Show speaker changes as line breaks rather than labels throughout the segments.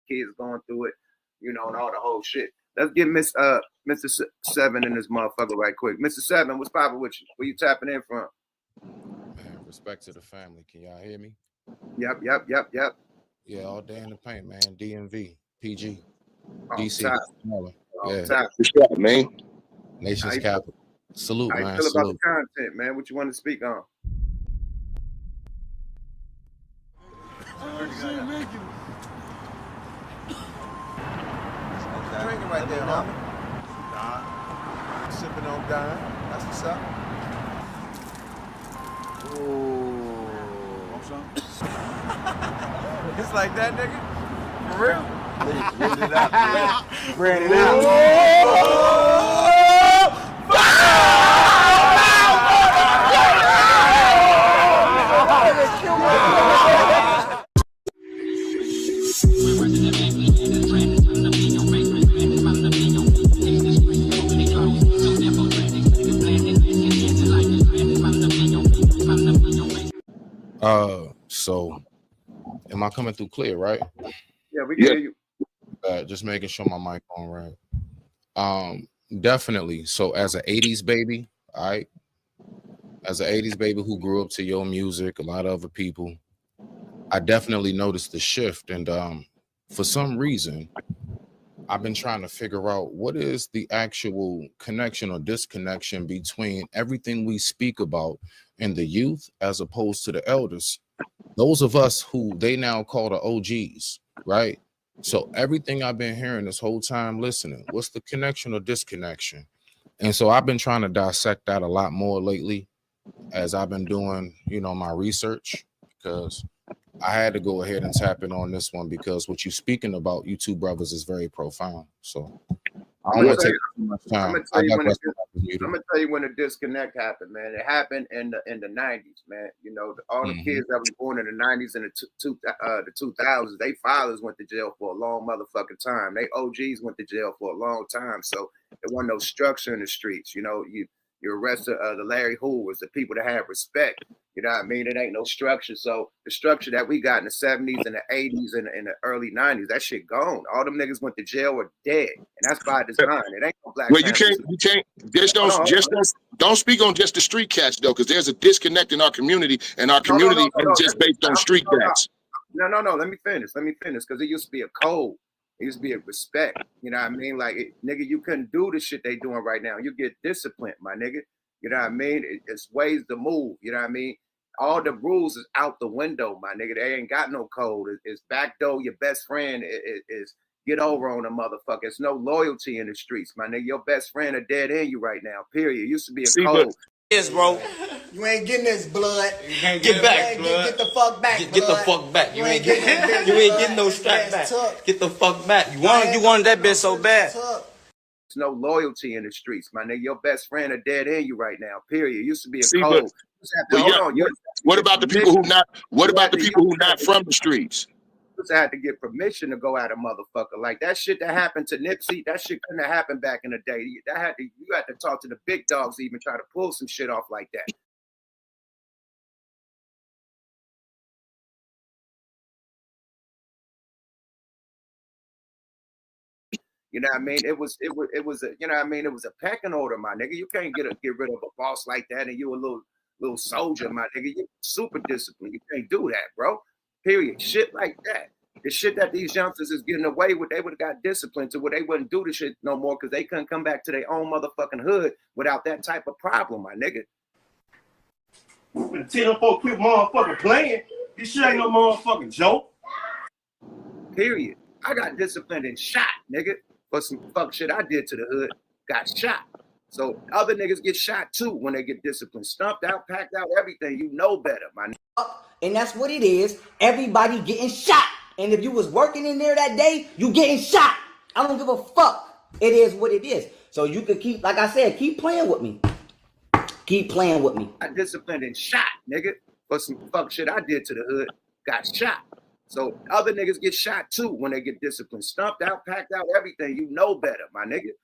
kids going through it, you know, and all the whole shit. Let's get Mr. Seven in this motherfucker right quick. Mr. Seven, what's poppin' with you? Where you tapping in from?
Man, respect to the family. Can y'all hear me?
Yep.
Yeah, all day in the paint, man. DMV, PG,
Off
DC,
top.
yeah,
Top.
What's up, man?
nation's capital. Salute,
How you
man.
feel about
Salute.
the content, man? What you want to speak on?
Drinking right there, homie. Sipping on Don. That's what's up. Ooh. Want some? It's like that, nigga? For real? Brand it out. Brand it out.
So am I coming through clear, right?
Yeah, we can hear you.
Just making sure my mic on right. Definitely. So as an 80s baby, all right, as an 80s baby who grew up to your music, a lot of other people, I definitely noticed the shift. And for some reason, I've been trying to figure out what is the actual connection or disconnection between everything we speak about in the youth as opposed to the elders. Those of us who they now call the OGs, right? So everything I've been hearing this whole time listening, what's the connection or disconnection? And so I've been trying to dissect that a lot more lately as I've been doing, you know, my research, because I had to go ahead and tap in on this one because what you're speaking about, you two brothers, is very profound. So I don't want to take too much time.
I'm gonna tell you when the disconnect happened, man. It happened in the 90s, man. You know, all the kids that was born in the 90s and the 2000s, they fathers went to jail for a long motherfucking time. They OGs went to jail for a long time. So there wasn't no structure in the streets. You know, you arrested the Larry Hoovers, the people that have respect. You know what I mean? It ain't no structure. So the structure that we got in the 70s and the 80s and the early 90s, that shit gone. All them niggas went to jail or dead. And that's by design. It ain't no black.
Well, you can't don't speak on just the street cats though, because there's a disconnect in our community, and our community is just based on street cats.
No. Let me finish. Because it used to be a code. It used to be a respect. You know what I mean? Like, nigga, you couldn't do the shit they doing right now. You get disciplined, my nigga. You know what I mean? It's ways to move. You know what I mean? All the rules is out the window, my nigga. They ain't got no code. It's backdoor. Your best friend is get over on a motherfucker. It's no loyalty in the streets, my nigga. Your best friend are dead in you right now, period. It used to be a code.
Yes, bro.
You ain't getting this blood.
Get back, blood.
Get the fuck back,
Get the fuck back. You ain't getting no strap back. Get the fuck back. You wanted that bitch so bad.
There's no loyalty in the streets, my nigga. Your best friend are dead in you right now, period. It used to be a code.
What about the people who not? What about the people who not from the streets?
I had to get permission to go at a motherfucker. Like that shit that happened to Nipsey, that shit couldn't have happened back in the day. You had to talk to the big dogs to even try to pull some shit off like that. You know what I mean? It was a, you know what I mean? It was a pecking order, my nigga. You can't get rid of a boss like that and you a little soldier, my nigga. You super disciplined. You can't do that, bro. Period. Shit like that. The shit that these youngsters is getting away with, they would have got disciplined to where they wouldn't do the shit no more because they couldn't come back to their own motherfucking hood without that type of problem, my nigga.
Tell them folks quit motherfucking playing. This shit ain't no motherfucking joke.
Period. I got disciplined and shot, nigga, for some fuck shit I did to the hood. Got shot. So other niggas get shot too when they get disciplined. Stumped out, packed out, everything. You know better, my nigga.
And that's what it is. Everybody getting shot. And if you was working in there that day, you getting shot. I don't give a fuck. It is what it is. So you could keep, like I said, keep playing with me. Keep playing with me.
I disciplined and shot, nigga, for some fuck shit I did to the hood. Got shot. So other niggas get shot too when they get disciplined. Stumped out, packed out, everything. You know better, my nigga.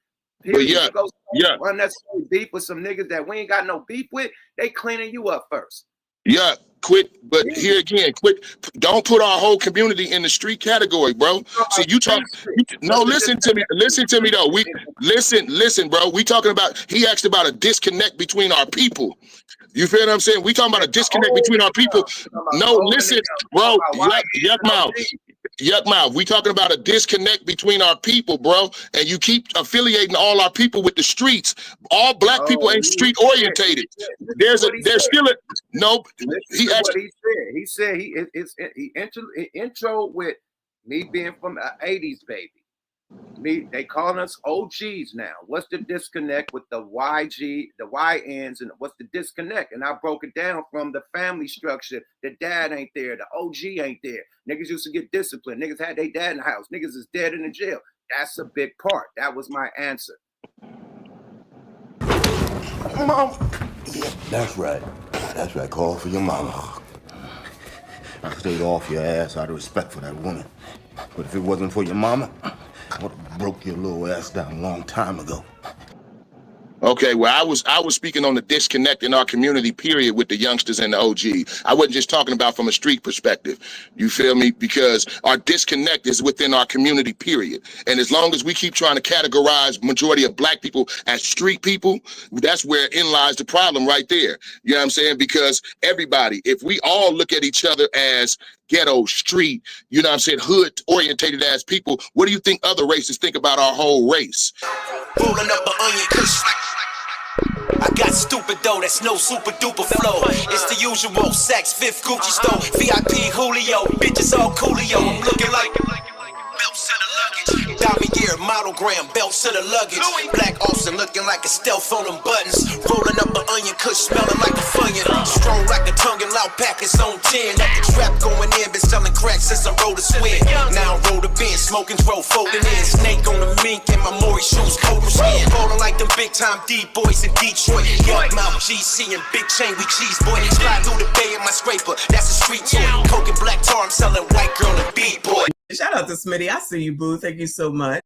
Unnecessary beef with some niggas that we ain't got no beef with, they cleaning you up first.
Yeah, quit. But here again, quit. Don't put our whole community in the street category, bro. See, you talk. No, listen to me. Listen to me though. We listen, bro. We talking about. He asked about a disconnect between our people. You feel what I'm saying? We talking about a disconnect between our people. No, listen, bro. Yuck mouth. We talking about a disconnect between our people, bro. And you keep affiliating all our people with the streets. All black people ain't street orientated. There's still a no. He actually
said he intro with me being from the 80s, baby. They calling us OGs now. What's the disconnect with the YG, the YNs, and what's the disconnect? And I broke it down from the family structure. The dad ain't there. The OG ain't there. Niggas used to get disciplined. Niggas had their dad in the house. Niggas is dead in the jail. That's a big part. That was my answer.
Mom. Yeah, that's right. That's right. Call for your mama. I stayed off your ass out of respect for that woman. But if it wasn't for your mama, I would have broke your little ass down a long time ago.
Okay, well, I was speaking on the disconnect in our community, period, with the youngsters and the OG. I wasn't just talking about from a street perspective. You feel me? Because our disconnect is within our community, period. And as long as we keep trying to categorize majority of black people as street people, that's where in lies the problem right there. You know what I'm saying? Because everybody, if we all look at each other as ghetto, street, you know what I'm saying, hood orientated as people, what do you think other races think about our whole race?
Rolling up an onion kush. I got stupid though, that's no super duper flow. It's the usual Saks Fifth Gucci store. VIP Julio, bitches all coolio. I'm looking like belts to the luggage. Diamond gear, model gram, belts to the luggage. Black Austin looking like a stealth on them buttons. Rolling up an onion kush, smelling like a funyun. Strong like a tongue and loud pack, it's on 10. At the trap going in, been selling crack since I rode a swing. Now I roll the bin, smoking throw, folding in. Snake on the mink and my Maury shoes, cold skin. Rolling like them big time D-boys in Detroit. Yuck mouth, GC and big chain, we cheese boy. Slide through the bay in my scraper, that's a street toy. Coke and black tar, I'm selling white girl and beat boy.
Shout out to Smitty. I see you, boo. Thank you so much.